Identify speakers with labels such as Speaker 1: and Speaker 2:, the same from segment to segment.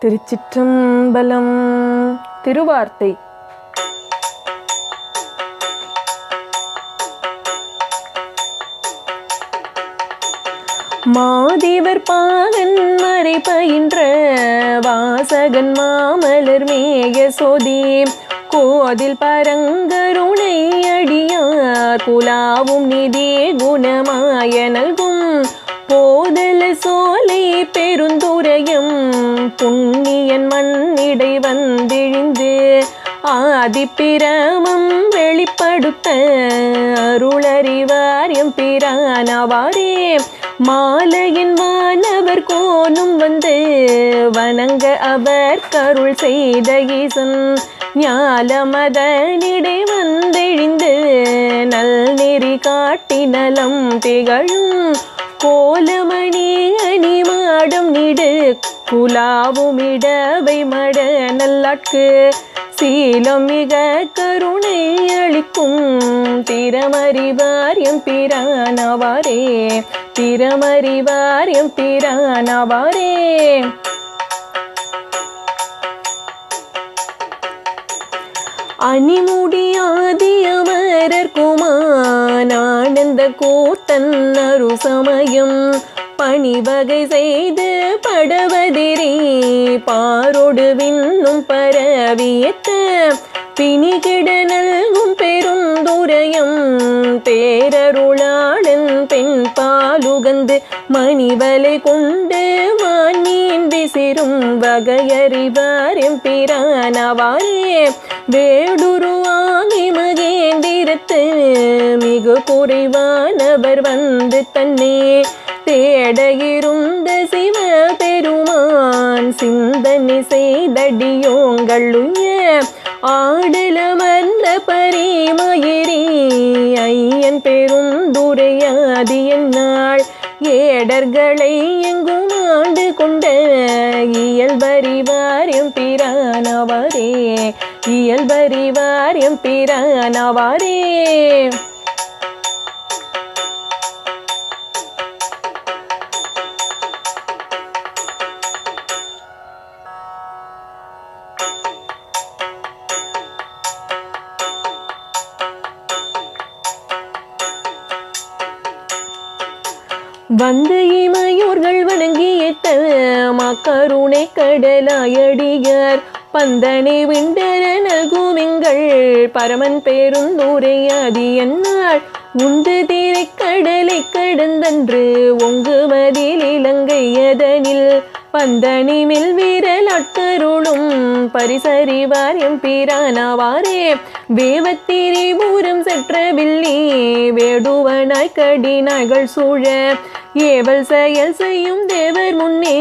Speaker 1: திருச்சிற்றம்பலம். திருவார்த்தை. மாதேவர் பாகன் மறை பயின்ற வாசகன் மாமலர் மேய சோதி கோதில் பரங்கருணை அடியார் குலாவும் நிதி குணமாய நல்கும் போதல சோலை பெருந்துரையும் புண்ணியன் மண்ணிடை வந்திழிந்து ஆதிப்பிரமம் வெளிப்படுத்த அருளறிவார் எம்பிரானவாரே மாலையின் வானவர் கோனும் வந்து வணங்க அவர் கருள் செய்த ஈசன் ஞாலமதனிடை வந்தெழிந்து நல் நெறி காட்டி நலம் திகழும் கோலமணி அணி மாடம் நீடு குலாவும் இடவை மட நல்லாட்கு சீலம் மிக கருணை அளிக்கும் திறமறிவார் எம்பிரானவாரே திறமறிவார் எம்பிரானவாரே. அணிமுடியாதி அமரர் குமான் ஆனந்த கூத்தன் அரு சமயம் பணிவகை செய்து படவதிரி பாரோடு விண்ணும் பரவியத்த பிணிகிட நல்கும் பெருந்துரையம் பேரருளாளன் பெண் பாலுகந்து மணிவலை கொண்டு வானீந்தி சிறும் வகையறிவார் எம்பிரானவாரே வேடுருவாகி மகேந்திரத்து மிகு குறைவானவர் வந்து தன்னே தேட இருந்த சிவ பெருமான் சிந்தனை செய்தடியோங்களுய ஆடலமர்ந்த பரிமயிரி ஐயன் பெருந்துரையாதி என்னாள் ஏடர்களை எங்கும் ஆண்டு கொண்ட இயல்பறிவார் எம்பிரானவாரே இயல்பறிவார் எம்பிரானவாரே. வந்து இமையோர்கள் வணங்கியத்த மக்கருணை கடலாயடியார் பந்தனை விண்டர நல்குமிங்கள் பரமன் பேருந்துரையாதி என்னாள் உண்டு தீரை கடலை கடந்தன்று ஒங்கு மதில் இலங்கையதனில் பந்தனி மில் வீரல் அட்டருளும் பரிசறிவார் எம்பிரானவாரே வேவத்திரி பூரம் செற்றவில்லி வேடுவனாய் கடினாய்கள் சூழ ஏவல் செயல் செய்யும் தேவர் முன்னே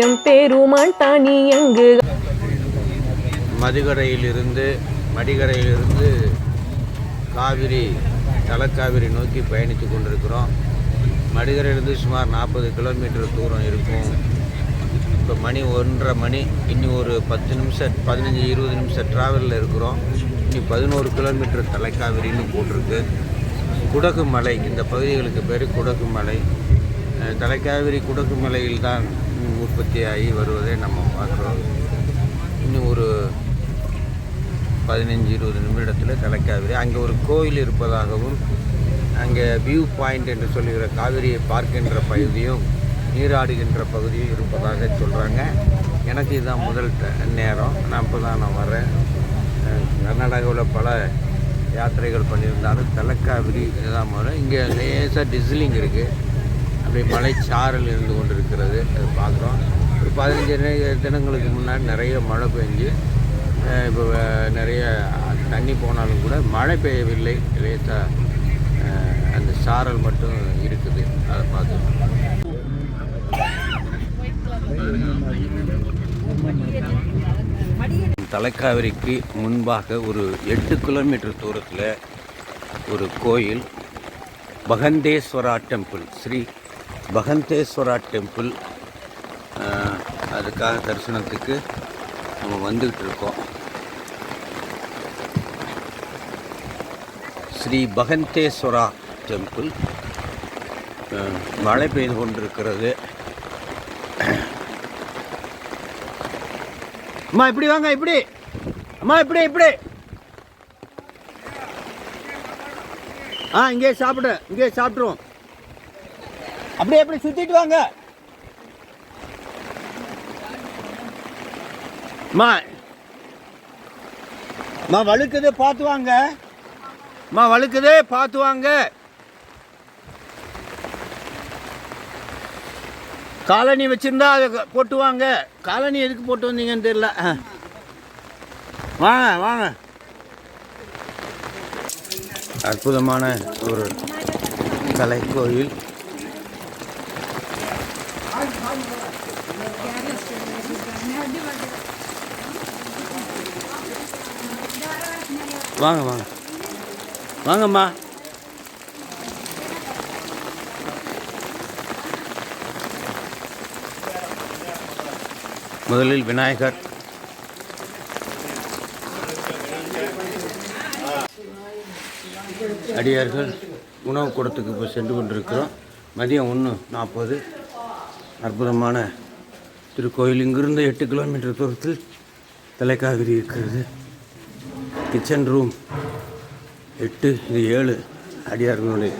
Speaker 1: எம்பெருமான் தானி எங்கு.
Speaker 2: மடிகரையிலிருந்து காவிரி தலக்காவிரி நோக்கி பயணித்து கொண்டிருக்கிறோம். மடிகரையிலிருந்து சுமார் 40 கிலோமீட்டர் தூரம் இருக்கும். இப்போ மணி 1:30 இன்னும் ஒரு 15-20 நிமிஷம் ட்ராவலில் இருக்கிறோம். இன்னும் 11 கிலோமீட்டர் தலைக்காவிரின்னு போட்டிருக்கு. குடகு மலை, இந்த பகுதிகளுக்கு பேர் குடகு மலை. தலைக்காவிரி குடகு மலையில் தான் உற்பத்தியாகி வருவதை நம்ம பார்க்குறோம். இன்னும் ஒரு 15-20 நிமிடத்தில் தலைக்காவிரி. அங்கே ஒரு கோயில் இருப்பதாகவும் அங்கே வியூ பாயிண்ட் என்று சொல்லுகிற காவிரியை பார்க்கின்ற பகுதியும் நீராடுகின்ற பகுதியும் இருப்பதாக சொல்கிறாங்க. எனக்கு இதுதான் முதல் நேரம். நான் இப்போ தான் வரேன். கர்நாடகாவில் பல யாத்திரைகள் பண்ணியிருந்தாலும் தலைக்காவிரி இதுதான் முதல்ல. இங்கே லேசாக டிசிலிங் இருக்குது, அப்படியே மலைச்சாரல் இருந்து கொண்டு இருக்கிறது. அது பார்க்குறோம். ஒரு 15 தினங்களுக்கு முன்னாடி நிறைய மழை பெஞ்சு இப்போ நிறைய தண்ணி போனாலும் கூட மழை பெய்யவில்லை. லேசாக அந்த சாரல் மட்டும் இருக்குது. அதை பார்த்து தலைக்காவிரிக்கு முன்பாக ஒரு 8 கிலோமீட்டர் தூரத்தில் ஒரு கோயில் பகந்தேஸ்வரா டெம்பிள், ஸ்ரீ பகந்தேஸ்வரா டெம்பிள். அதுக்காக தரிசனத்துக்கு நம்ம வந்துக்கிட்டு இருக்கோம். ஸ்ரீ பகந்தேஸ்வரா டெம்பிள். மழை பெய்து கொண்டிருக்கிறது. அம்மா இப்படி வாங்க, இப்படி அம்மா, இப்படி இங்கே சாப்பிட்ருவோம். அப்படியே சுற்றிட்டு வாங்க. அம்மா வழுக்குது, பார்த்து வாங்க. வழுக்குது, பார்த்து வாங்க. காலனி வச்சிருந்தா அதை போட்டு வாங்க. காலனி எதுக்கு போட்டு வந்தீங்கன்னு தெரியல. வாங்க. அற்புதமான ஒரு கலை கோயில். வாங்கம்மா. முதலில் விநாயகர், அடியார்கள் உணவு கூடத்துக்கு இப்போ சென்று கொண்டிருக்கிறோம். மதியம் 1:40. அற்புதமான திருக்கோயில். இங்கிருந்து 8 கிலோமீட்டர் தூரத்தில் தலைக்காவிரி இருக்கிறது. கிச்சன் ரூம் 8, இது 7 அடியார்களுடைய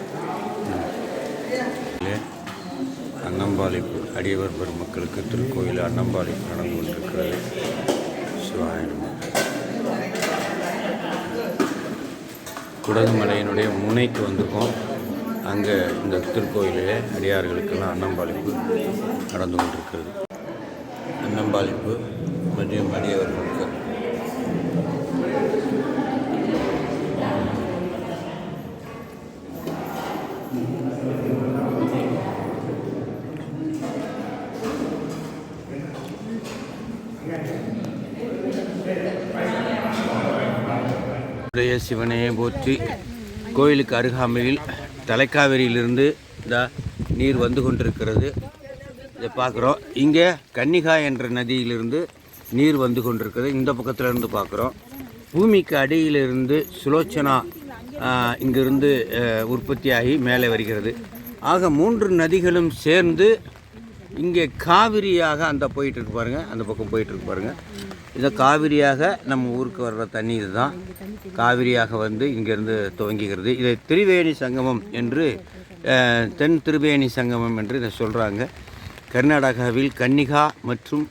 Speaker 2: அன்னம்பாளிப்பு. அடியவர் பெருமக்களுக்கு திருக்கோயில் அன்னம்பாளிப்பு நடந்து கொண்டிருக்கிறது. சிவாயனம். குடகுமலையினுடைய முனைக்கு வந்திருக்கோம். அங்கே இந்த திருக்கோயிலிலே அடியார்களுக்கெல்லாம் அன்னம்பாளிப்பு நடந்து கொண்டிருக்கிறது. அன்னம்பாளிப்பு மதியம் அடியவர்களுக்கு. சிவனே போற்றி. கோயிலுக்கு அருகாமையில் தலைக்காவிரியிலிருந்து இந்த நீர் வந்து கொண்டிருக்கிறது. இதை பார்க்குறோம். இங்கே கன்னிகா என்ற நதியிலிருந்து நீர் வந்து கொண்டிருக்கிறது. இந்த பக்கத்தில் இருந்து பார்க்குறோம். பூமிக்கு அடியிலிருந்து சுலோச்சனா இங்கிருந்து உற்பத்தியாகி மேலே வருகிறது. ஆக 3 நதிகளும் சேர்ந்து இங்கே காவிரியாக அந்த போயிட்டுருக்கு பாருங்கள். அந்த பக்கம் போயிட்டுருக்கு பாருங்கள். இதை காவிரியாக நம்ம ஊருக்கு வர்ற தண்ணி இதுதான். காவிரியாக வந்து இங்கேருந்து துவங்குகிறது. இதை திரிவேணி சங்கமம் என்று, தென் திரிவேணி சங்கமம் என்று இதை சொல்கிறாங்க. கர்நாடகாவில் கன்னிகா மற்றும்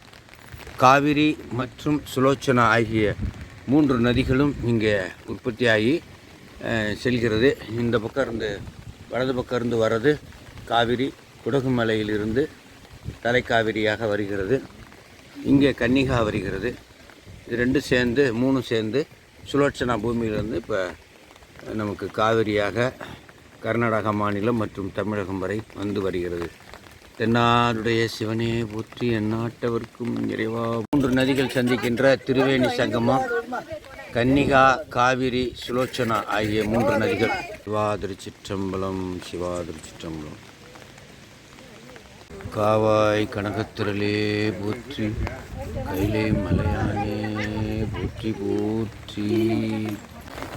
Speaker 2: காவிரி மற்றும் சுலோச்சனா ஆகிய 3 நதிகளும் இங்கே உற்பத்தியாகி செல்கிறது. இந்த பக்கம் இருந்து வலது பக்கம் இருந்து வர்றது காவிரி குடகுமலையிலிருந்து தலைக்காவிரியாக வருகிறது. இங்கே கன்னிகா வருகிறது. இது 2 சேர்ந்து 3 சேர்ந்து சுலோச்சனா பூமியிலிருந்து இப்போ நமக்கு காவிரியாக கர்நாடகா மாநிலம் மற்றும் தமிழகம் வரை வந்து வருகிறது. தென்னாடுடைய சிவனே போற்றி, எந்நாட்டவர்க்கும் இறைவா. 3 நதிகள் சந்திக்கின்ற திரிவேணி சங்கமம் கன்னிகா, காவிரி, சுலோச்சனா ஆகிய 3 நதிகள். சிவாதிருச்சிற்றம்பலம், சிவாதிருச்சிற்றம்பலம். காவாய் கனகத்திரளே போற்றி, கைலே மலையானே போற்றி போற்றி.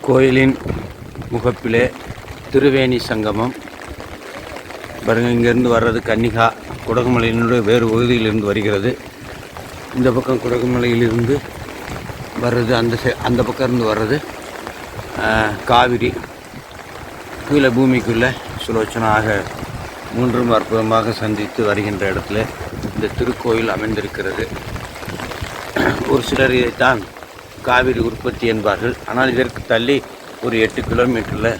Speaker 2: கோயிலின் முகப்பிலே திரிவேணி சங்கமம் பாருங்க. இங்கேருந்து வர்றது கன்னிகா, குடகுமலையினுடைய வேறு பகுதியிலிருந்து வருகிறது. இந்த பக்கம் குடகுமலையிலிருந்து வர்றது அந்த பக்கம் இருந்து வர்றது காவிரி. கீழே பூமிக்குள்ளே சுலோச்சனாக 3 அற்புதமாக சந்தித்து வருகின்ற இடத்துல இந்த திருக்கோயில் அமைந்திருக்கிறது. ஒரு சிலர் இதைத்தான் காவிரி உற்பத்தி என்பார்கள். ஆனால் இதற்கு தள்ளி ஒரு 8 கிலோமீட்டரில்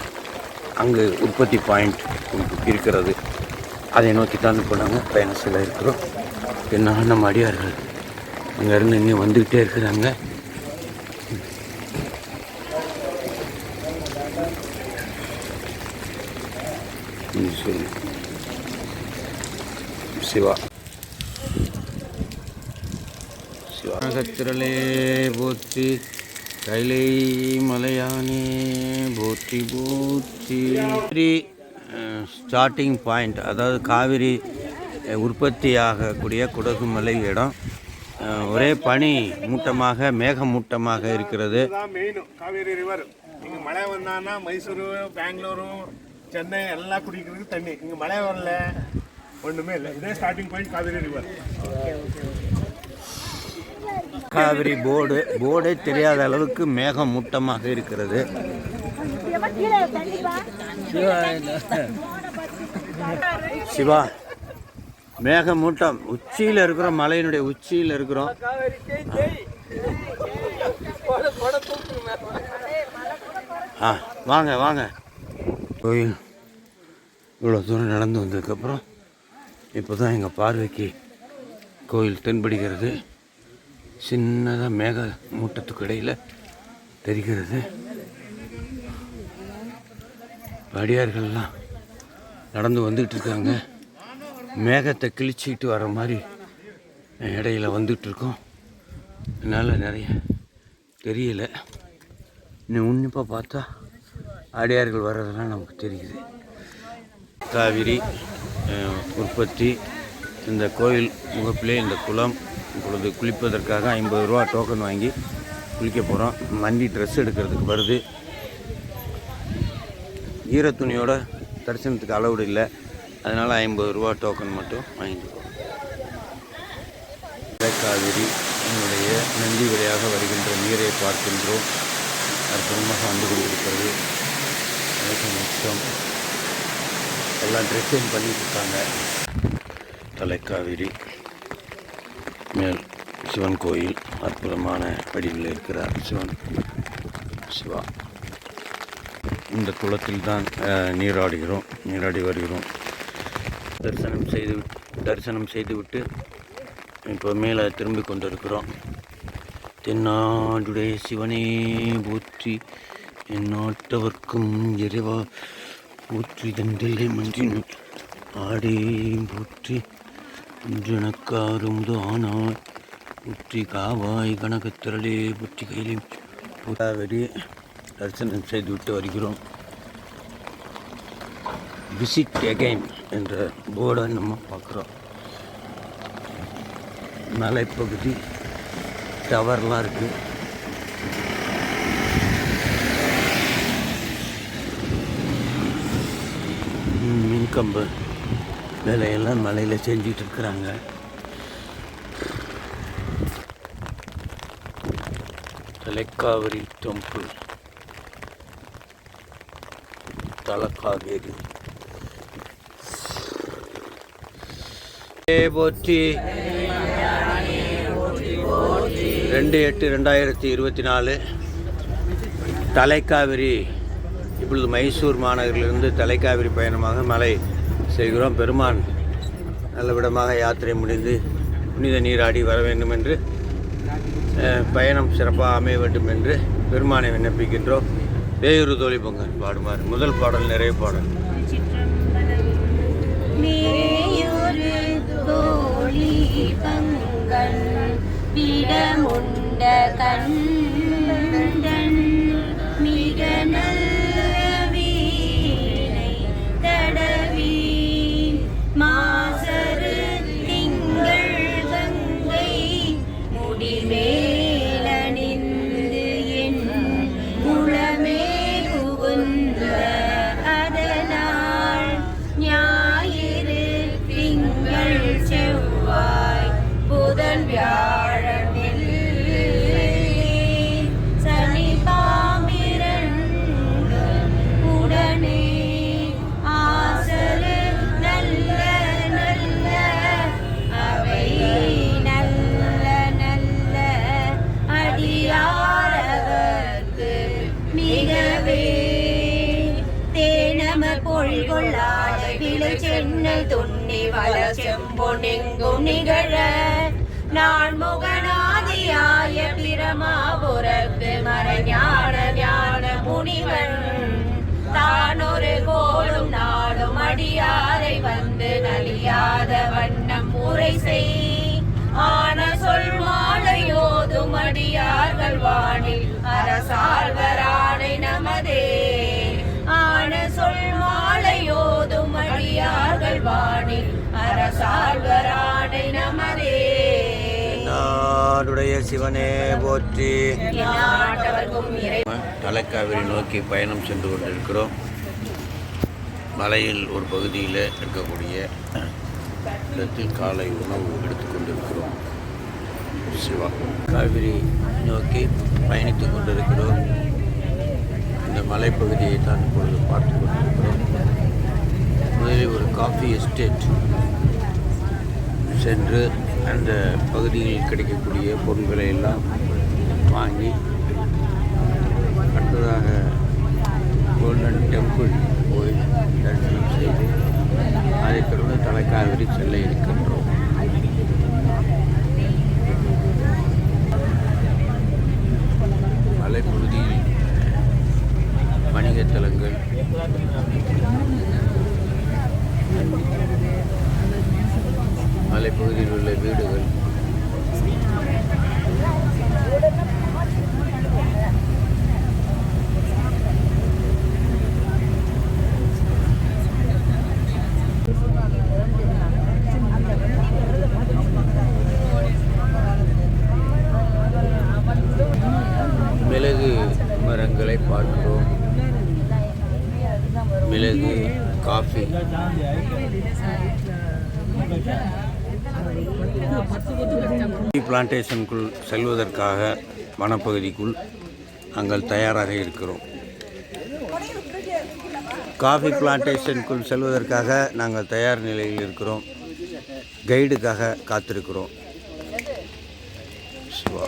Speaker 2: அங்கு உற்பத்தி பாயிண்ட் இருக்கிறது. அதை நோக்கி தான் இப்போ நாங்கள் பயணம் செய்ய இருக்கிறோம். என்னால் நம்ம அடியார்கள் அங்கேருந்து இன்னும் வந்துக்கிட்டே இருக்கிறாங்க. சிவா சிவகத்திரலே போற்றி, கைலை மலையானே போற்றி போற்றி. ஸ்டார்டிங் பாயிண்ட், அதாவது காவிரி உற்பத்தியாகக்கூடிய குடகுமலை இடம். ஒரே பனி மூட்டமாக, மேகமூட்டமாக இருக்கிறது.
Speaker 3: Main Kaveri river. இங்கே மழை வந்தான்னா மைசூரு, பெங்களூரு, சென்னை எல்லாம் குடிக்கிறதுக்கு தண்ணி. இங்கே மழை வரல, ஒன்றுமே இல்லை. இதே starting point Kaveri river.
Speaker 2: Talakaveri போர்டே தெரியாத அளவுக்கு மேகமூட்டமாக இருக்கிறது. சிவா, மேகமூட்டம், உச்சியில் இருக்கிறோம், மலையினுடைய உச்சியில் இருக்கிறோம். வாங்க வாங்க. கோயில் இவ்வளோ தூரம் நடந்து வந்ததுக்கப்புறம் இப்போ தான் எங்கள் பார்வைக்கு கோயில் தென்படுகிறது. சின்னதாக மேக மூட்டத்துக்கு இடையில் தெரிகிறது. அடியார்கள்லாம் நடந்து வந்துட்டு இருக்காங்க. மேகத்தை கிழிச்சிக்கிட்டு வர மாதிரி இடையில வந்துட்டுருக்கோம். என்னால் நிறைய தெரியல. இன்னும் உன்னிப்பாக பார்த்தா அடியார்கள் வர்றதெல்லாம் நமக்கு தெரியுது. காவிரி உற்பத்தி இந்த கோயில் முகப்பிலே இந்த குளம் இப்பொழுது குளிப்பதற்காக 50 ரூபா டோக்கன் வாங்கி குளிக்க போகிறோம். மண்டி ட்ரெஸ் எடுக்கிறதுக்கு வருது. ஈரத்துணியோட தரிசனத்துக்கு அளவுடு இல்லை, அதனால் 50 ரூபா டோக்கன் மட்டும் வாங்கிட்டு போகிறோம். காவிரி என்னுடைய நந்தி வழியாக வருகின்ற நீரை பார்க்கின்றோம். அற்புதமாக வந்து கொண்டிருக்கிறது. முத்தம் எல்லாம் ட்ரெஸ்ஸிங் பண்ணிட்டு இருக்காங்க. தலைக்காவிரி மேல் சிவன் கோயில் அற்புதமான வடிவில் இருக்கிறார் சிவா. இந்த குளத்தில் தான் நீராடி வருகிறோம். தரிசனம் செய்துவிட்டு இப்போ மேலே திரும்பி கொண்டிருக்கிறோம். தென்னாடுடைய சிவனே போற்றி, எந்நாட்டவர்க்கும் இறைவா போற்றி, தந்தில்லை மஞ்சின் ஆடே போற்றி, இன்றெனக்காருமுது ஆனாய் போற்றி, காவாய் கனகத்திரளே போற்றி, கையிலே காவிரி தரிசனம் செய்துவிட்டு வருகிறோம். விசிட் அகைன் என்ற போர்டை நம்ம பார்க்குறோம். மலைப்பகுதி டவர்லாம் இருக்குது. மின்கம்பு வேலையெல்லாம் மலையில் செஞ்சிட்டு இருக்கிறாங்க. தலைக்காவிரி டெம்பிள், தலைக்காவேரி போற்றி. 2/8/2024 தலைக்காவிரி இப்பொழுது மைசூர் மாநகரிலிருந்து தலைக்காவிரி பயணமாக மலை செய்கிறோம். பெருமான் நல்லவிடமாக யாத்திரை முடிந்து புனித நீராடி வர வேண்டும் என்று, பயணம் சிறப்பாக அமைய வேண்டும் என்று பெருமானை விண்ணப்பிக்கின்றோம். வேயூரு தோழி பொங்கல் பாடுமாறு. முதல் பாடல் நிறைவு பாடல்.
Speaker 4: விடமுண்ட கண்டன் மிக நல்ல வீணை தடவி மாசரு திங்கள் கங்கை முடிமேலணிந்து என் குளமே புகுந்த அதனால் ஞாயிறு திங்கள் செவ்வாய் புதன் வியாழன் சனி பாம்பிரண்டு உடனே ஆசரு நல்ல நல்ல அவை நல்ல நல்ல அடியாரவர்க்கு மிகவே தேனமர் பொழில் கொள்ளாத விளை சென்னை துண்ணி வளர் செம்பொனெங்கும் நிகழ நான் முகநாதியாய பிரமாபுரத்து மறைஞான ஞான முனிவன் தானொரு கோடும் நாடும் அடியாரை வந்து நலியாத வண்ணம் உரை செய் ஆன சொல் மாலையோதும் அடியார்கள் வானில் அரசாழ்வரானை நமதே ஆன சொல் மாலையோதும் அடியார்கள் வானில் அரசாழ்வரானை நமதே.
Speaker 2: நாடுடைய சிவனே போற்றி. தலைக்காவிரி நோக்கி பயணம் சென்று கொண்டிருக்கிறோம். மலையில் ஒரு பகுதியில் இருக்கக்கூடிய இடத்தில் காலை உணவு எடுத்துக்கொண்டிருக்கிறோம். சிவா. காவிரி நோக்கி பயணித்து கொண்டிருக்கிறோம். இந்த மலைப்பகுதியை தான் இப்பொழுது பார்த்து கொண்டிருக்கிறோம். முதலில் ஒரு காஃபி எஸ்டேட் சென்று அந்த பகுதியில் கிடைக்கக்கூடிய பொருட்களை எல்லாம் வாங்கி அடுத்ததாக கோல்டன் டெம்பிள் போய் தரிசனம் செய்து அதைத் தொடர்ந்து தலைக்காவிரி செல்ல இருக்கின்றோம். மலைப்பகுதியில் வணிகத் தலங்கள், மலைப்பகுதியில் உள்ள வீடுகள், மிளகு மரங்களை பார்க்கிறோம். மிளகு, காஃபி, பிளான்டேஷனுக்குள் செல்வதற்காக வனப்பகுதிக்குள் நாங்கள் தயாராக இருக்கிறோம். காஃபி பிளான்டேஷனுக்குள் செல்வதற்காக நாங்கள் தயார் நிலையில் இருக்கிறோம். கைடுக்காக காத்திருக்கிறோம். சிவா.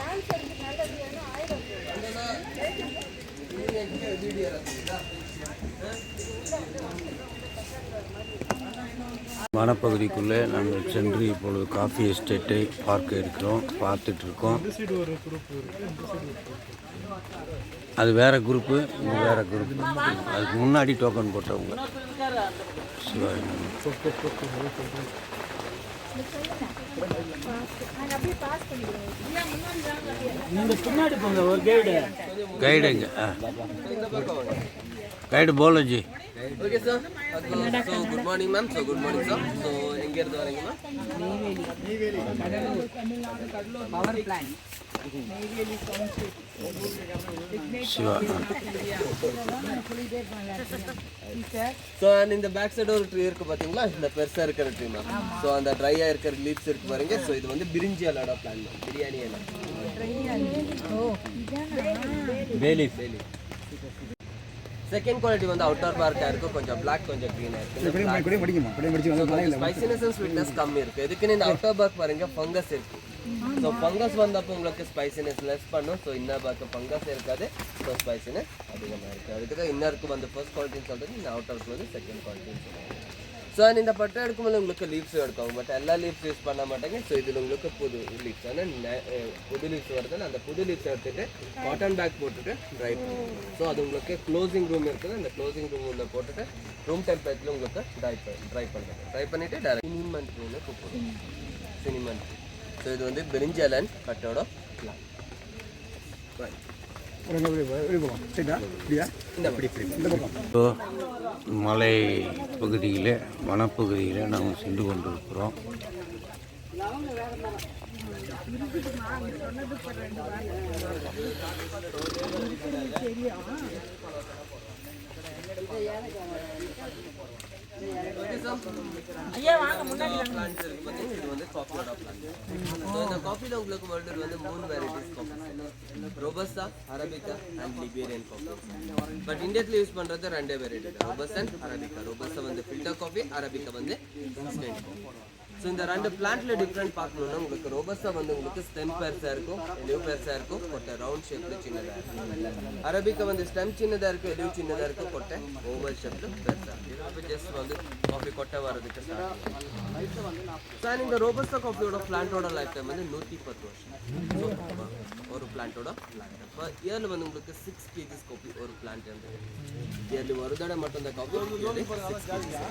Speaker 2: வனப்பகுதிக்குள்ளே நாங்கள் சென்று இப்பொழுது காஃபி எஸ்டேட்டை பார்த்துட்ருக்கோம். அது வேறு குரூப்பு, இது வேறு குரூப். அதுக்கு முன்னாடி டோக்கன் போட்டவங்க. சிவாய். கைடுங்க. Guide போலஜி.
Speaker 5: Okay sir. So good morning ma'am. So good morning sir. So எங்க இருந்து வரீங்க ma'am? Power plant.
Speaker 2: Siva.
Speaker 5: So and இந்த பேக் சைடு ஒரு ட்ரீ இருக்கு பாத்தீங்களா? இந்த பெருசா இருக்கிற ட்ரீ மேம். So அந்த ட்ரையா இருக்கிற லீவ்ஸ் இருக்கு பாருங்க. So இது வந்து பிரிஞ்சி அலோட பிளான் மேம். பிரியாணி அலோ.
Speaker 2: பேலீஃப்.
Speaker 5: செகண்ட் குவாலிட்டி வந்து அவுட்டர் பார்க்கா இருக்கு, கொஞ்சம் black கொஞ்சம் green-ஆ இருக்கு. ஸ்பைசினஸ் அண்ட் ஸ்வீட்னஸ் கம்மி இருக்கு. எதுக்குன்னு இந்த அவுட்டர் பார்க் பாருங்க ஃபங்கஸ் இருக்கு. ஸோ ஃபங்கஸ் வந்தப்போ உங்களுக்கு ஸ்பைசினஸ் லெஸ் பண்ணும். ஸோ இன்னர் பார்க்க ஃபங்கஸ் இருக்காது. ஸோ ஸ்பைசினஸ் அதிகமாக இருக்குது. அதுக்கு தான் இன்னருக்கு வந்து ஃபர்ஸ்ட் குவாலிட்டின்னு சொல்கிறது, இந்த அவுட்டருக்கு வந்து செகண்ட் குவாலிட்டின்னு சொல்லுவாங்க. ஸோ இந்த பட்டை எடுக்கும்போது உங்களுக்கு லீவ்ஸ் எடுக்கும். பட் எல்லா லீவ்ஸ் யூஸ் பண்ண மாட்டாங்க. ஸோ இதில் உங்களுக்கு புது லீவ்ஸ் புது லீவ்ஸ் வருதுன்னு அந்த புது லீவ்ஸ் எடுத்துகிட்டு காட்டன் பேக் போட்டுட்டு ட்ரை பண்ணுவோம். ஸோ அது உங்களுக்கு க்ளோசிங் ரூம் இருக்குது. அந்த க்ளோசிங் ரூம் உள்ள போட்டுட்டு ரூம் டெம்பரேச்சரில் உங்களுக்கு ட்ரை பண்ணுறது. ட்ரை பண்ணிவிட்டு டேரக்ட் சினிமன் ட்ரீன்னு கூப்பிடுவோம். சினிமன் ட்ரீ. ஸோ இது வந்து பிரிஞ்சலன் கட்டோட பிளான்.
Speaker 2: மலை பகுதியில் வனப்பகுதியில் நாங்கள் சென்று கொண்டிருக்கிறோம்.
Speaker 5: ஐயா வாங்க முன்னாடி பிளான்ட்ஸ் இருக்கு பாத்தீங்க. இது வந்து காஃபியோட பிளான்ட். சோ இந்த காஃபில உங்களுக்கு வேர்ல்ட்ல வந்து 3 varieties coffee. Robusta, arabica and Liberian coffee. But இந்தியால யூஸ் பண்றது ரெண்டே variety. Robusta and arabica. Robusta வந்து ஃபில்டர் காஃபி, அரபிகா வந்து இன்ஸ்டன்ட் காஃபி. ஸோ இந்த ரெண்டு பிளான்ட்ல டிஃப்ரெண்ட் பார்க்கணும்னா உங்களுக்கு ரோபஸ்டா வந்து உங்களுக்கு ஸ்டெம் பெருசாக இருக்கும், எலிவ் பெருசாக இருக்கும், கொட்டை ரவுண்ட் ஷேப்பில் சின்னதாக இருக்கும். அரபிக்கா வந்து ஸ்டெம் சின்னதாக இருக்கும், எலிவ் சின்னதாக இருக்கும், கொட்டை ஓவல் ஷேப்பில் பெருசாக இருக்கும். இது ஜஸ்ட் வந்து காஃபி கொட்டை வர்றதுக்கு ஸ்டார்ட் ஆகும். ஸோ இந்த ரோபஸ்டா காஃபியோட பிளான்ட்டோட லைஃப் டைம் வந்து 110 வருஷம் ஒரு பிளான்ட்டோட லைஃப். இப்போ இயர்ல வந்து உங்களுக்கு 6 kg காஃபி ஒரு பிளான்ட் இருந்தது. இயர்லி ஒரு தடவை மட்டும் இந்த காஃபி இயர்லி 6 kg.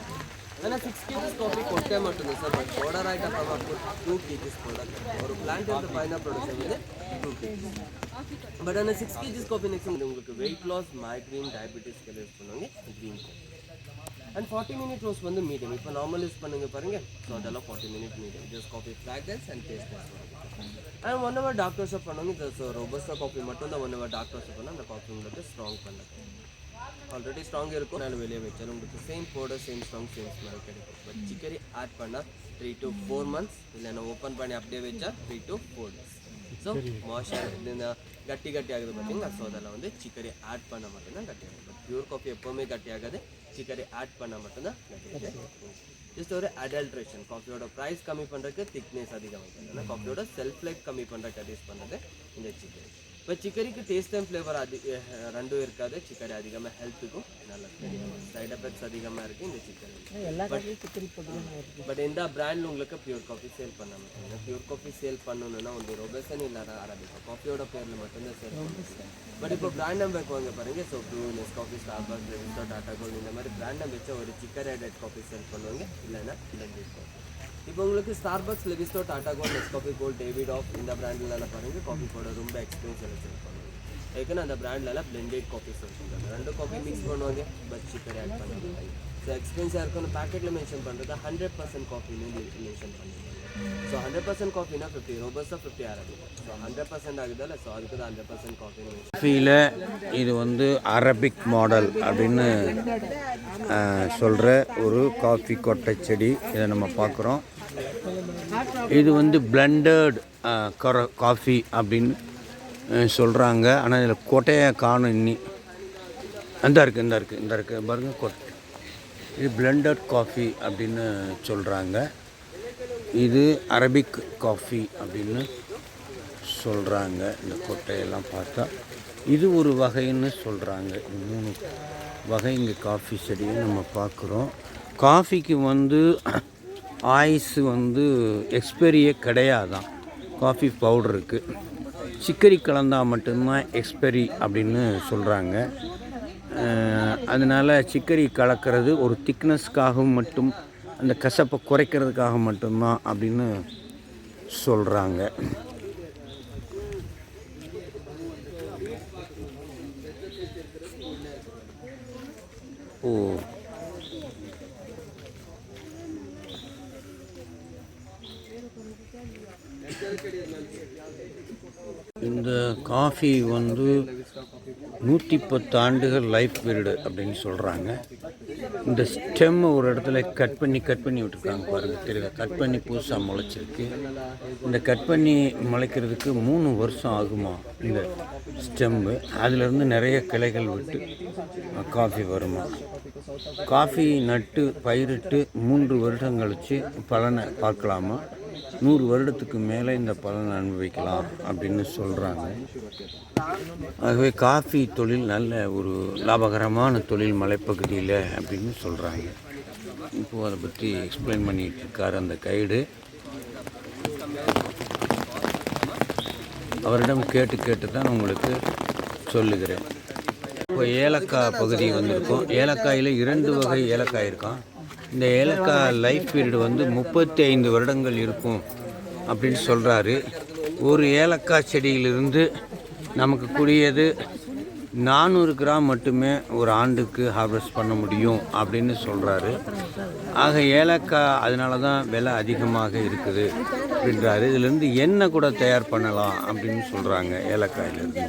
Speaker 5: ஆனால் 6 kg காஃபி கொட்டை மட்டும்தான் சார். பட் பவுடர் ஆகிட்ட அப்புறமா 2 kg பவுடர் ஒரு பிளான்ட் வந்து ஃபைனல் ப்ரொடக்ஷன் வந்து 2 kg. பட் ஆனால் 6 kg காஃபி நெக்ஸ்ட் உங்களுக்கு வெயிட் லாஸ், மைக்ரேன், டயபெட்டிஸ்க்கு யூஸ் பண்ணுவாங்க green coffee. And 40 minute rose வந்து மீடியம். இப்போ நார்மல் யூஸ் பண்ணுங்க பாருங்க. ஸோ அதெல்லாம் 40 minute medium. Just coffee fragrance and taste. And 1 hour doctor shop பண்ணுவாங்க. இது ஸோ ரோபஸ்டா காஃபி மட்டும் தான் 1 hour டாக்டர் ஷாப் பண்ணால் அந்த காஃபி உங்களுக்கு ஸ்ட்ராங் பண்ணுறது. ஆல்ரெடி ஸ்ட்ராங் இருக்கும். நான் வெளியே வச்சாலும் உங்களுக்கு same powder, same strong, same smell கிடைக்கும். பட் சிக்கரி ஆட் பண்ணால் 3 to 4 months. இல்லைன்னா ஓப்பன் பண்ணி அப்படியே வச்சா 3 to 4 days. ஸோ மாய்ஸ்சர் கட்டி ஆகுது பார்த்தீங்களா. ஸோ அதில் வந்து சிக்கரி ஆட் பண்ண மட்டும்தான் கட்டி ஆகும். பட் பியூர் காஃபி எப்போவுமே கட்டி ஆகாது, சிக்கரி ஆட் பண்ண மட்டும்தான் கட்டி ஆகும். ஜஸ்ட் ஒரு அடல்ட்ரேஷன், காஃபியோட ப்ரைஸ் கம்மி பண்ணுறதுக்கு திக்னஸ் அதிகமாக, ஏன்னா காஃபியோட செல்ஃப் லைஃப் கம்மி பண்ணுறதுக்கு அட்யூஸ் பண்ணுறது இந்த சிக்கரி. இப்போ சிக்கரிக்கு டேஸ்ட் அண்ட் ஃப்ளேவர் ரெண்டும் இருக்காது. சிக்கரி அதிகமாக ஹெல்த்துக்கும் நல்லது, சைட் எஃபெக்ட்ஸ் அதிகமாக இருக்குது இந்த சிக்கரி. பட் இந்த பிராண்டில் உங்களுக்கு பியூர் காஃபி சேல் பண்ண மாட்டாங்க. பியூர் காஃபி சேல் பண்ணணுன்னா வந்து ரொபஸ்டன் இல்லாத அரபிகா காஃபியோட பேரில் மட்டும்தான் சேல் பண்ணுவாங்க. பட் இப்போ பிராண்ட் நேம் வைக்குவாங்க பாருங்க. So Bru, Nescafe, Starbucks, Levista, Tata gold இந்த மாதிரி பிராண்ட் நேம் வச்சா ஒரு சிக்கரி ஆடட் காஃபி சேல் பண்ணுவாங்க, இல்லைன்னா பிளெண்டட் காஃபி. இப்போ உங்களுக்கு Starbucks, Levista, Tata gold, Nescafe gold, Davidoff இந்த பிராண்ட்லலாம் பாருங்க காஃபி போட ரொம்ப எக்ஸ்பென்சிவ் சேல் பண்ணுவாங்க. ஏன்னா அந்த பிராண்ட்லலாம் பிளெண்டட் காஃபி சேல் பண்ணுறாங்க. ரெண்டு காஃபி மிக்ஸ் பண்ணுவாங்க, பட் சிக்கரி ஆட் பண்ணுவாங்க. ஸோ எக்ஸ்பென்சிவாக இருக்குன்னு பேக்கெட்டில் மென்ஷன் பண்ணுறது 100% காஃபின்னு மென்ஷன் பண்ணுவாங்க. ஸோ 100% காஃபினா 50 ரோபஸ்டா 50 அரபிகா. ஸோ 100% ஆகுதுல்ல, ஸோ அதுக்கு தான் 100% காஃபின்னு மென்ஷன்.
Speaker 2: காஃபியில் இது வந்து அரபிக் மாடல் அப்படின்னு சொல்கிற ஒரு காஃபி கொட்டை செடி, இதை நம்ம பார்க்குறோம். இது வந்து பிளெண்டட் காஃபி அப்படின்னு சொல்கிறாங்க. ஆனால் இதில் கொட்டையை காணும் இன்னி. இந்த இருக்குது பாருங்க கொட்டை. இது பிளெண்டட் காஃபி அப்படின்னு சொல்கிறாங்க. இது அரபிக் காஃபி அப்படின்னு சொல்கிறாங்க. இந்த கொட்டையெல்லாம் பார்த்தா இது ஒரு வகைன்னு சொல்கிறாங்க. இது 3 வகை இங்கே காஃபி செடியை நம்ம பார்க்குறோம். காஃபிக்கு வந்து ஆயுஸ் வந்து எக்ஸ்பைரியே கிடையாதான் காஃபி பவுடருக்கு. சிக்கரி கலந்தால் மட்டும்தான் எக்ஸ்பைரி அப்படின்னு சொல்கிறாங்க. அதனால் சிக்கரி கலக்கிறது ஒரு திக்னஸ்க்காகவும் மட்டும், அந்த கசப்பை குறைக்கிறதுக்காக மட்டும்தான் அப்படின்னு சொல்கிறாங்க. ஓ, இந்த காஃபி வந்து 110 ஆண்டுகள் லைஃப் பீரியடு அப்படின்னு சொல்கிறாங்க. இந்த ஸ்டெம் ஒரு இடத்துல கட் பண்ணி விட்டுருக்காங்க பாருங்கள், தெரியல. கட் பண்ணி புதுசாக முளைச்சிருக்கு. இந்த கட் பண்ணி முளைக்கிறதுக்கு 3 வருஷம் ஆகுமா இந்த ஸ்டெம்மு. அதிலிருந்து நிறைய கிளைகள் விட்டு காஃபி வருமா. காஃபி நட்டு பயிரிட்டு 3 வருடம் கழித்து பலனை பார்க்கலாமா. 100 வருடத்துக்கு மேலே இந்த பலனை அனுபவிக்கலாம் அப்படின்னு சொல்கிறாங்க. ஆகவே காஃபி தொழில் நல்ல ஒரு லாபகரமான தொழில் மலைப்பகுதியில் அப்படின்னு சொல்கிறாங்க. இப்போது அதை பற்றி எக்ஸ்பிளைன் பண்ணிகிட்டு இருக்கார் அந்த கைடு. அவரிடம் கேட்டு தான் உங்களுக்கு சொல்லுகிறேன். இப்போ ஏலக்காய் பகுதி வந்திருக்கோம். ஏலக்காயில் 2 வகை ஏலக்காய் இருக்கான். இந்த ஏலக்காய் லைஃப் பீரியட் வந்து 35 வருடங்கள் இருக்கும் அப்படின்னு சொல்கிறாரு. ஒரு ஏலக்காய் செடியிலிருந்து நமக்கு கூடியது 400 கிராம் மட்டுமே ஒரு ஆண்டுக்கு ஹார்வெஸ்ட் பண்ண முடியும் அப்படின்னு சொல்கிறாரு. ஆக ஏலக்காய் அதனால தான் விலை அதிகமாக இருக்குது அப்படின்றாரு. இதுலேருந்து எண்ணெய் கூட தயார் பண்ணலாம் அப்படின்னு சொல்கிறாங்க ஏலக்காயிலேருந்து.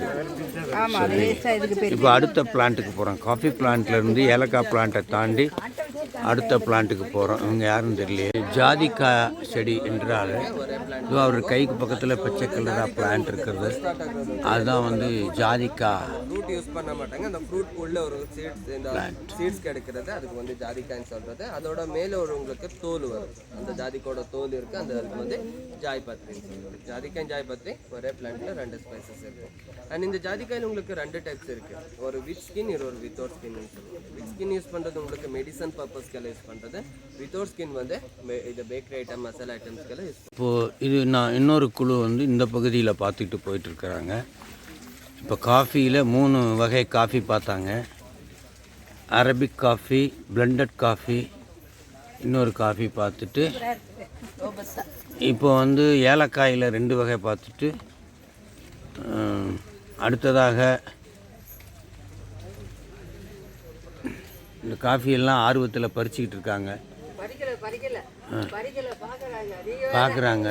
Speaker 2: இப்போ அடுத்த பிளான்ட்டுக்கு போகிறோம். காஃபி பிளான்ட்லேருந்து ஏலக்காய் பிளான்ட்டை தாண்டி அடுத்த பிளான்ட்டுக்கு போகிறோம். இவங்க யாருன்னு தெரியலையே. ஜாதிக்காய் செடி என்றால் இதோ அவர் கைக்கு பக்கத்தில் பச்சை கலராக பிளான்ட் இருக்கிறது, அதுதான் வந்து ஜாதிக்காய்.
Speaker 5: ஃப்ரூட் யூஸ் பண்ண மாட்டாங்க. அந்த ஃப்ரூட் உள்ள ஒரு சீட்ஸ் கிடைக்கிறது, அதுக்கு வந்து ஜாதிக்காய்ன்னு சொல்கிறது. அதோட மேலே ஒரு உங்களுக்கு தோல் வரும், அந்த ஜாதிக்கோட தோல் இருக்குது, அந்த அதுக்கு வந்து ஜாய்பத்ரி. ஜாதிக்காய் ஜாய்பத்ரி ஒரே பிளான்ட்டில் 2 ஸ்பைசஸ் இருக்கும். அண்ட் இந்த ஜாதிக்காயில் உங்களுக்கு 2 டைப்ஸ் இருக்குது. ஒரு வித் ஸ்கின், ஒரு வித்தவுட் ஸ்கின்னு சொல்லுவாங்க. வித் ஸ்கின் யூஸ் பண்ணுறது உங்களுக்கு மெடிசன் பர்பஸ்க்கெல்லாம் யூஸ் பண்ணுறது. வித்தவுட் ஸ்கின் வந்து இது பேக்கரி ஐட்டம், மசாலா ஐட்டம்ஸ்க்கெல்லாம் யூஸ்.
Speaker 2: இப்போது இது நான் இன்னொரு குழு வந்து இந்த பகுதியில் பார்த்துக்கிட்டு போயிட்டுருக்குறாங்க. இப்போ காஃபியில் 3 வகை காஃபி பார்த்தாங்க. அரபிக் காஃபி, பிளெண்டட் காஃபி, இன்னொரு காஃபி பார்த்துட்டு இப்போ வந்து ஏலக்காயில் 2 வகை பார்த்துட்டு அடுத்ததாக இந்த காஃபியெல்லாம் ஆர்வத்தில் பறிச்சுக்கிட்டு இருக்காங்க, பார்க்குறாங்க.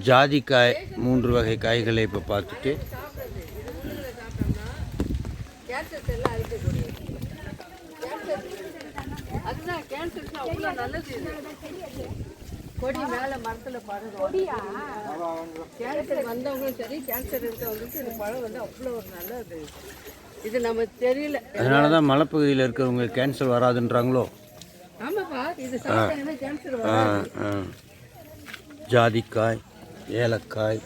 Speaker 2: ஜாதிக்காய் 3 வகை காய்களை இப்போ பார்த்துட்டு
Speaker 6: கொடி மேலே மரத்தில் பழம் கொடியா கேன்சர் வந்தவங்களும் சரி கேன்சர் இருக்கவங்களுக்கு இந்த பழம் வந்து அவ்வளோ ஒரு நல்லது இது நம்ம தெரியல.
Speaker 2: அதனால தான் மலைப்பகுதியில் இருக்கிறவங்க கேன்சர் வராதுன்றாங்களோ?
Speaker 6: ஆமாப்பா இது சாப்பிட்டாங்கன்னா கேன்சர் வராது.
Speaker 2: ஜாதிக்காய், ஏலக்காய்,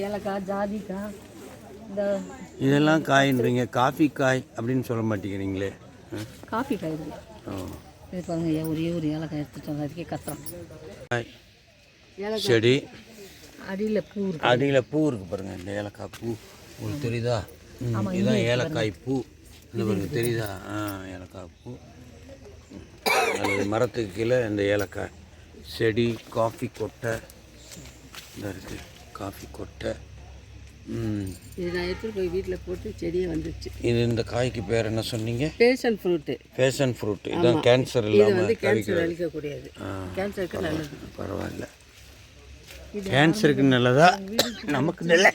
Speaker 6: ஏலக்காய், ஜாதிக்காய், இந்த
Speaker 2: இதெல்லாம் காயின்றீங்க. காஃபி காய் அப்படின்னு சொல்ல மாட்டேங்கிறீங்களே.
Speaker 6: காஃபி காய் இது. இது பாருங்க, ஒரே ஒரு ஏலக்காய் எடுத்துட்டு வந்ததுக்கே கத்துறோம்.
Speaker 2: செடி
Speaker 6: அடியில் பூ இருக்கு.
Speaker 2: அடியில் பூ இருக்கு பாருங்க. இந்த ஏலக்காய் பூ உங்களுக்கு தெரியுதா? இதுதான் ஏலக்காய் பூ. இந்த பாருங்க தெரியுதா? ஏலக்காய் பூ. அது மரத்துக்கு கீழே இந்த ஏலக்காய் செடி. காஃபி கொட்டை இந்த இருக்குது. காஃபி கொட்டை.
Speaker 6: இது நான் எடுத்துகிட்டு போய் வீட்டில் போட்டு செடியே வந்துச்சு.
Speaker 2: இது இந்த காய்க்கு பேர் என்ன சொன்னீங்க?
Speaker 6: Passion fruit.
Speaker 2: Passion fruit. இதுதான் கேன்சர் இல்லாமல்
Speaker 6: கேன்சர் அழிக்கக்கூடியது. கேன்சருக்கு நல்லது.
Speaker 2: பரவாயில்ல. கேன்சருக்கு நல்லதா? நமக்கு நல்ல.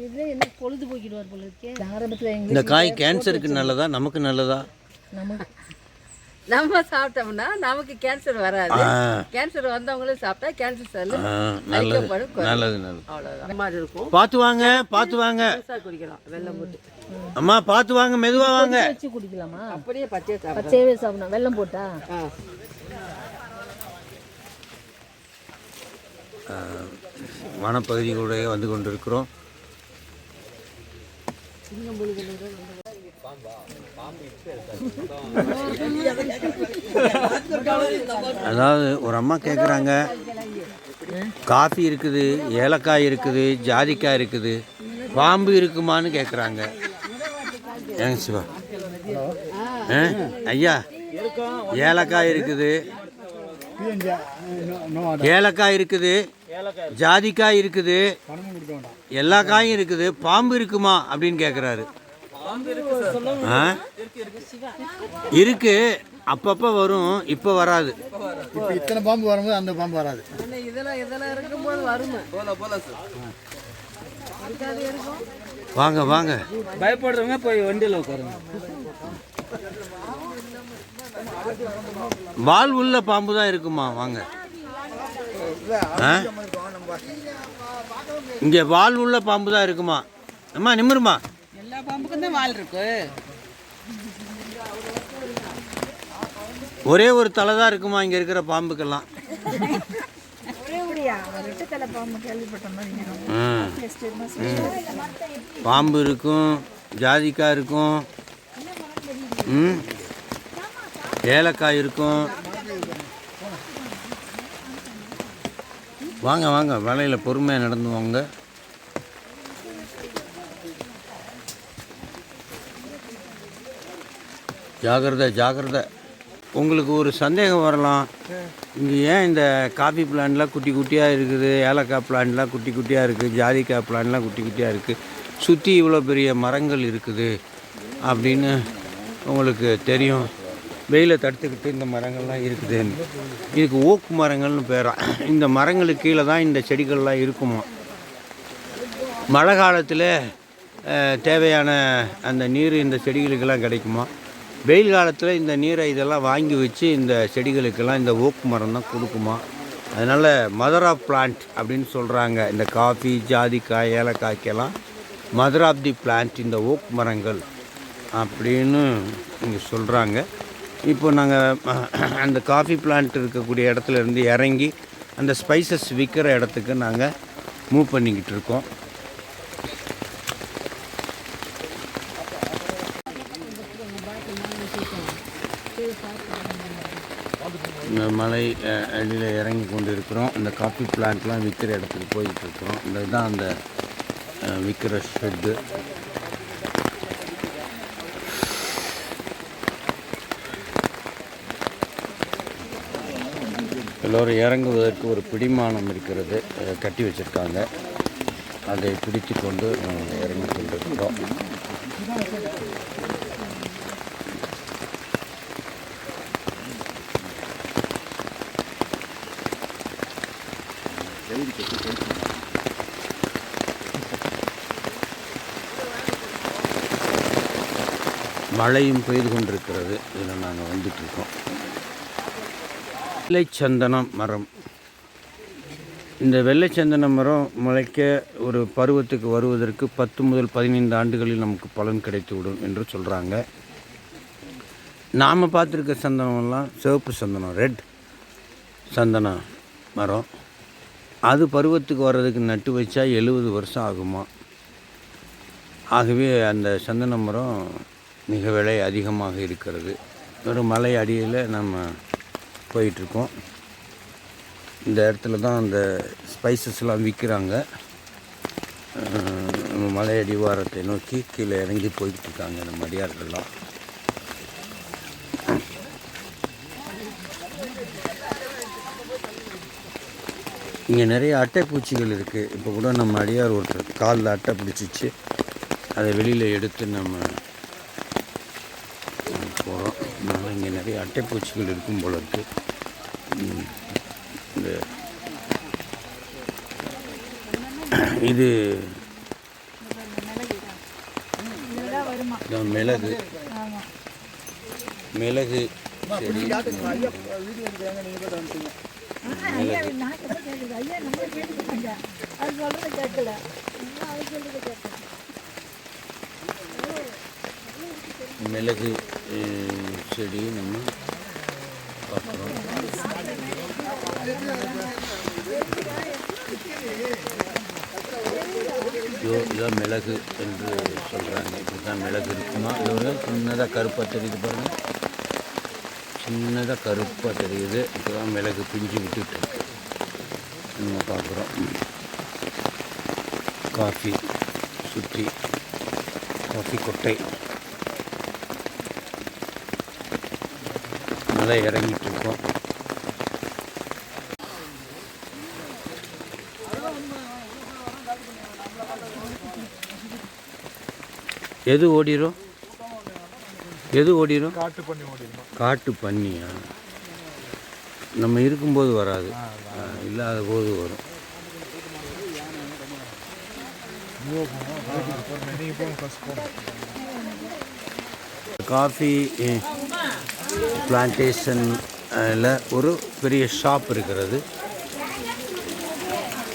Speaker 6: இது என்ன பொழுது போக்கிடுவார் போல இருக்கே. ஆரம்பத்தில்
Speaker 2: இந்த காய் கேன்சருக்கு நல்லதா நமக்கு நல்லதா?
Speaker 6: நம்ம சாப்பிட்டோம்னா நமக்கு கேன்சர் வராது. கேன்சர் வந்தவங்களும் சாப்பிட்டா கேன்சர் செல் அழிக்கப்படும்.
Speaker 2: நல்லது நல்லது.
Speaker 6: அவ்வளோதான் மாதிரி இருக்கும்.
Speaker 2: பார்த்து வாங்க, பார்த்து வாங்க.
Speaker 6: குடிக்கலாம் வெள்ளம் போட்டு.
Speaker 2: அம்மா பார்த்து வாங்க, மெதுவாக வாங்க.
Speaker 6: வச்சு குடிக்கலாமா? அப்படியே பச்சையாவே சாப்பிடணும். வெள்ளம் போட்டா
Speaker 2: வனப்பகுதிகளுடைய வந்து கொண்டிருக்கிறோம். அதாவது ஒரு அம்மா கேட்குறாங்க, காஃபி இருக்குது, ஏலக்காய் இருக்குது, ஜாதிக்காய் இருக்குது, பாம்பு இருக்குமான்னு கேட்குறாங்க. ஏங்க சிவா? ஐயா, ஏலக்காய் இருக்குது, ஏலக்காய் இருக்குது, ஜாதிக்காய் இருக்குது, எல்லா காயும் இருக்குது, பாம்பு இருக்குமா அப்படின்னு கேட்குறாரு. இருக்கு, அப்பப்போ வரும், இப்போ வராது.
Speaker 7: இப்போ இத்தனை பாம்பு வரும்போது அந்த பாம்பு வராது.
Speaker 6: இதெல்லாம் இருக்கும்போது வரும்.
Speaker 2: வாங்க வாங்க.
Speaker 5: பயப்படுறவங்க போய் வண்டியில் உட்காருங்க.
Speaker 2: வால் உள்ள பாம்பு தான் இருக்குமா? வாங்க. இங்கே வால் உள்ள பாம்பு தான் இருக்குமா? அம்மா நிமிருமா.
Speaker 6: எல்லா பாம்புக்கும் தான் வால் இருக்கு.
Speaker 2: ஒரே ஒரு தலை தான் இருக்குமா இங்கே இருக்கிற பாம்புக்கெல்லாம்? பாம்பு இருக்கும், ஜாதிக்காய் இருக்கும், ஏலக்காய் இருக்கும். வாங்க வாங்க, வேலையில் பொறுமையாக நடந்து வாங்க. ஜாகிரதை ஜாகிரதை. உங்களுக்கு ஒரு சந்தேகம் வரலாம், இங்கே ஏன் இந்த காஃபி பிளான்ட்லாம் குட்டி குட்டியாக இருக்குது, ஏலக்காய் பிளான்ட்லாம் குட்டி குட்டியாக இருக்குது, ஜாதிக்காய் பிளான்ட்லாம் குட்டி குட்டியாக இருக்குது, சுற்றி இவ்வளோ பெரிய மரங்கள் இருக்குது அப்படின்னு உங்களுக்கு தெரியும். வெயிலை தடுத்துக்கிட்டு இந்த மரங்கள்லாம் இருக்குதுன்னு. இதுக்கு ஓக்கு மரங்கள்னு பேரா. இந்த மரங்களுக்கு கீழே தான் இந்த செடிகள்லாம் இருக்குமா. மழை காலத்தில் தேவையான அந்த நீர் இந்த செடிகளுக்கெல்லாம் கிடைக்குமா. வெயில் காலத்தில் இந்த நீரை இதெல்லாம் வாங்கி வச்சு இந்த செடிகளுக்கெல்லாம் இந்த ஓக்கு மரம் தான் கொடுக்குமா. அதனால் மதர் ஆஃப் பிளான்ட் அப்படின்னு சொல்கிறாங்க. இந்த காஃபி, ஜாதிக்காய், ஏலக்காய்க்கெல்லாம் மதர் ஆஃப் தி பிளான்ட் இந்த ஓக் மரங்கள் அப்படின்னு இங்கே சொல்கிறாங்க. இப்போ நாங்கள் அந்த காஃபி பிளான்ட் இருக்கக்கூடிய இடத்துல இருந்து இறங்கி அந்த ஸ்பைசஸ் விற்கிற இடத்துக்கு நாங்கள் மூவ் பண்ணிக்கிட்டு இருக்கோம். இந்த மலை அடியில் இறங்கி கொண்டு இருக்கிறோம். இந்த காஃபி பிளான்ட்லாம் விற்கிற இடத்துக்கு போயிட்டு இருக்கிறோம். இந்த இதுதான் அந்த விற்கிற ஷெட்டு. எல்லோரும் இறங்குவதற்கு ஒரு பிடிமானம் இருக்கிறது, கட்டி வச்சுருக்காங்க. அதை பிடித்து கொண்டு இறங்கி கொண்டிருக்கிறோம். மழையும் பெய்து கொண்டிருக்கிறது. இதில் நாங்கள் வந்துட்டுருக்கோம். வெள்ளை சந்தன மரம். இந்த வெள்ளை சந்தன மரம் முளைக்க ஒரு பருவத்துக்கு வருவதற்கு 10 முதல் 15 ஆண்டுகளில் நமக்கு பலன் கிடைத்துவிடும் என்று சொல்கிறாங்க. நாம் பார்த்துருக்க சந்தனம்லாம் சிவப்பு சந்தனம், ரெட் சந்தன மரம். அது பருவத்துக்கு வர்றதுக்கு நட்டு வச்சா 70 வருஷம் ஆகுமா. ஆகவே அந்த சந்தன மரம் மிக விலை அதிகமாக இருக்கிறது. ஒரு மலை அடியில் நம்ம போயிட்டுருக்கோம். இந்த இடத்துல தான் அந்த ஸ்பைசஸ்லாம் விற்கிறாங்க. மலை அடிவாரத்தை நோக்கி கீழே இறங்கி போய்கிட்டு இருக்காங்க நம்ம அடியார்கள்லாம். இங்கே நிறைய அட்டை பூச்சிகள் இருக்குது. இப்போ கூட நம்ம அடியார் ஒருத்தர் காலில் அட்டை பிடிச்சிச்சு, அதை வெளியில் எடுத்து நம்ம போகிறோம். அதனால் இங்கே நிறைய அட்டை பூச்சிகள் இருக்கும் போல இருக்குது. இது மிளகு மிளகு செடி. மிளகு செடி நம்ம பார்க்குறோம். இதுதான் மிளகு என்று சொல்கிறாங்க. இதுதான் மிளகு இருக்குமா. இது ஒரு சின்னதாக கருப்பாக தெரியுது பாருங்கள், சின்னதாக கருப்பாக தெரியுது. இதுதான் மிளகு பிஞ்சு விட்டுட்டு நம்ம பார்க்குறோம். காஃபி சுற்றி காஃபி கொட்டை மலை இறங்கிட்டு இருக்கோம். எது ஓடிரும்? காட்டு பன்னியா? நம்ம இருக்கும்போது வராது, இல்லாத போது வரும். காஃபி பிளான்டேஷனில் ஒரு பெரிய ஷாப் இருக்கிறது.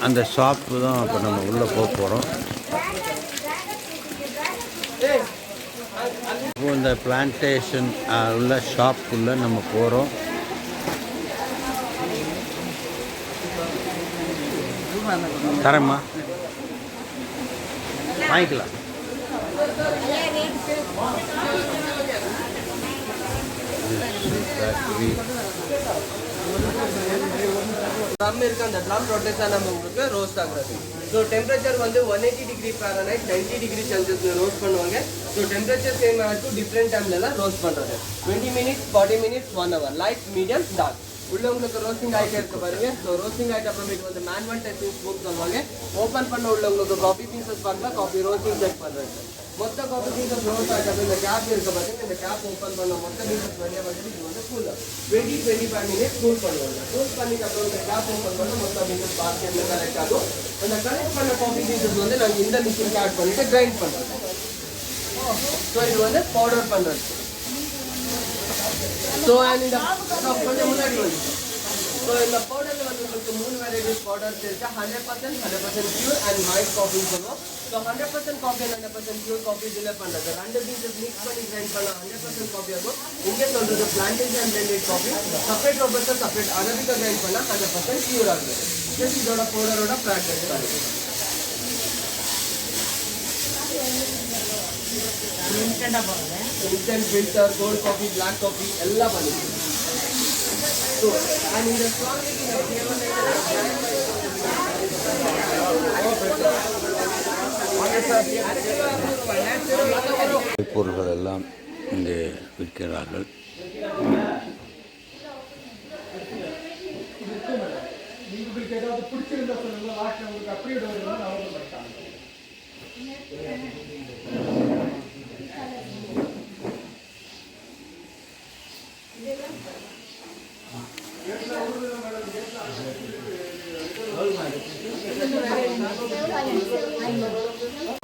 Speaker 2: அந்த ஷாப்பு தான் இப்போ நம்ம உள்ளே போக போகிறோம். இப்போ இந்த பிளான்டேஷன் உள்ள ஷாப்புக்குள்ளே நம்ம போகிறோம். தரேம்மா, வாங்கிக்கலாம்.
Speaker 5: ட்ரம் இருக்கு, அந்த ட்ரம் ரொட்டேட் ஆன உங்களுக்கு ரோஸ்ட் ஆகுறது. ஸோ டெம்பரேச்சர் வந்து 180 டிகிரி ஃபாரன்ஹைட் 90 டிகிரி செல்சியஸ்ல ரோஸ்ட் பண்ணுவாங்க. ஸோ டெம்பரேச்சர் சேம் ஆகிட்டு டிஃப்ரெண்ட் டைம்லலாம் ரோஸ்ட் பண்ணுறது. 20 minutes, 40 minutes, 1 hour. Light, medium, dark. உள்ள உங்களுக்கு ரோஸ்டிங் ஆகிட்டே இருக்க பாருங்க. ஸோ ரோஸ்டிங் ஆகிட்ட அப்புறமேட்டு வந்து மேனுவல் டெஸ்டிங் ஸ்பூன் சொல்லுவாங்க. ஓப்பன் பண்ண உள்ள உங்களுக்கு காஃபி பீசஸ் பார்க்கலாம். காஃபி ரோஸ்டிங் செக் பண்ணுறது. மொத்த காஃபி பீசஸ் ரோஸ்ட் ஆகிட்டு இந்த கேப் இருக்க பாருங்க. இந்த கேப் ஓப்பன் பண்ண மொத்த பீசஸ் வெளியே வந்து இது வந்து கூலர் 20-25 மினிட்ஸ் கூல் பண்ணுவாங்க. கூல் பண்ணிட்டு அப்புறம் இந்த கேப் ஓப்பன் பண்ண மொத்த பீசஸ் பாஸ்கெட்ல கலெக்ட் ஆகும். அந்த கலெக்ட் பண்ண காஃபி பீசஸ் வந்து நாங்கள் இந்த மிஷினுக்கு ஆட் பண்ணிட்டு கிரைண்ட் பண்ணுறோம். ஸோ இது வந்து பவுடர் பண்ணுறது. ஸோ இந்த கொஞ்சம் முன்னாடி வந்து ஸோ இந்த பவுடரில் வந்து உங்களுக்கு 3 வெரைட்டிஸ் பவுடர்ஸ் இருக்குது. 100% பியூர் அண்ட் மைல்ட் காஃபின்னு சொல்லுவோம். So 100% coffee and 100% pure coffee delay பண்ணுறது. 2 பீசஸ் மிக்ஸ் பண்ணி கிரைண்ட் பண்ண 100% காஃபி ஆகும். இங்கே சொல்கிறது plantation blended coffee. Separate robusta, separate arabica grind பண்ணால் 100% பியூர் ஆகுது. ஜஸ்ட் இதோட பவுடரோட ப்ராக்டிஸ் பண்ணுது. Instant filter, cold coffee, black coffee எல்லாம் பண்ணிருக்கு. So, and in the strong making of
Speaker 2: பொருட்கள் எல்லாம் இங்கே விற்கிறார்கள்.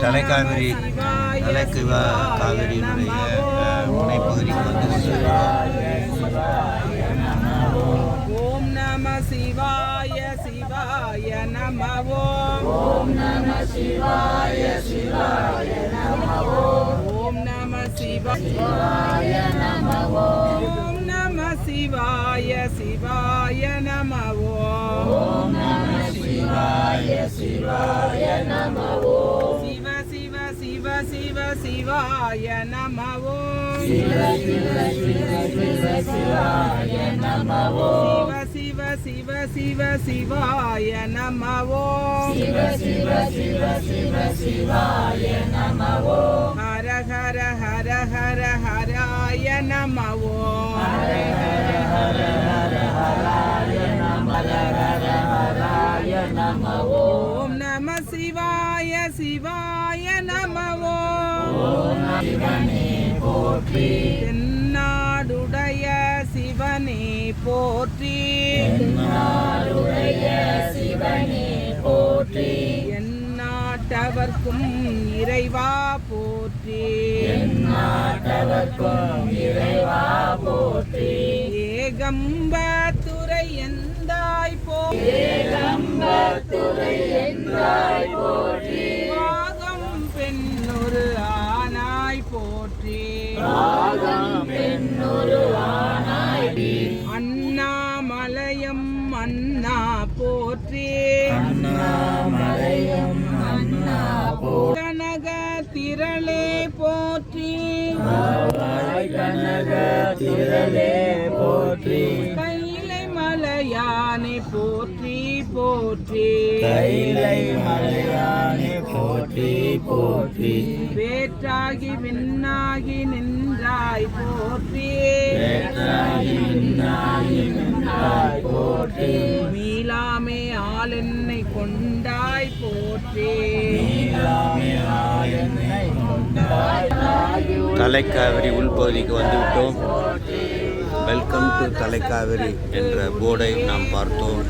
Speaker 2: தலைக்காவிரி காவிரியினுடைய முனைப்பகுதிக்கு வந்து கொண்டிருக்கிறோம்.
Speaker 8: சிவாய சிவாய நம ஓம் நம சிவாய சிவாய நம ஓம் நம சிவாய நம ஓம் நம சிவாய சிவாய நம ஓம் நம சிவாய சிவாய நம சிவ சிவ சிவ சிவ சிவாய நம சிவ சிவ சிவ சிவ சிவாய நம சிவ சிவ சிவ சிவ சிவாய நம சிவ சிவ சிவ சிவ சிவாய நம ஹர ஹர ஹர ஹர ஹராய நம ஹர ஹர ஹர ஹர ஹராய நம ஹர ஹராய நம ஓம் நம சிவாய சிவாய நம ஓம் சிவனே போற்றி தென்னாடுடைய சிவனே போற்றி தென்னாடுடைய சிவனே போற்றி எந்நாட்டவர்க்கும் இறைவா போற்றி எந்நாட்டவர்க்கும் இறைவா போற்றி ஏகம்பத்துரை எந்தாய் போற்றி ஏகம்பத்துரை எந்தாய் போற்றி பாகம் பெண்ணொரு ஆனாய் போற்றி பாகம் பெண்ணொரு ஆனாய் அண்ணாமலையம் அண்ணா போற்றி அண்ணாமலையம் அண்ணா போற்றி கனக திரளே போற்றி கனக திரளே போற்றி கைலை மலையானே போற்றி போற்றி கைலை மலையானே போற்றி போற்றி வேற்றாகி விண்ணாகி நின்றாய் போற்றி வேற்றாகி விண்ணாகி நின்றாய் போற்றி மீளாமே ஆள் என்னை கொண்டாய் போற்றி மீளாமே ஆள் என்னை கொண்டாய்
Speaker 2: தலைக்காவிரி உள்பகுதிக்கு வந்துவிட்டோம். வெல்கம் டு தலைக்காவிரி என்ற போர்டை நாம் பார்த்தோம்.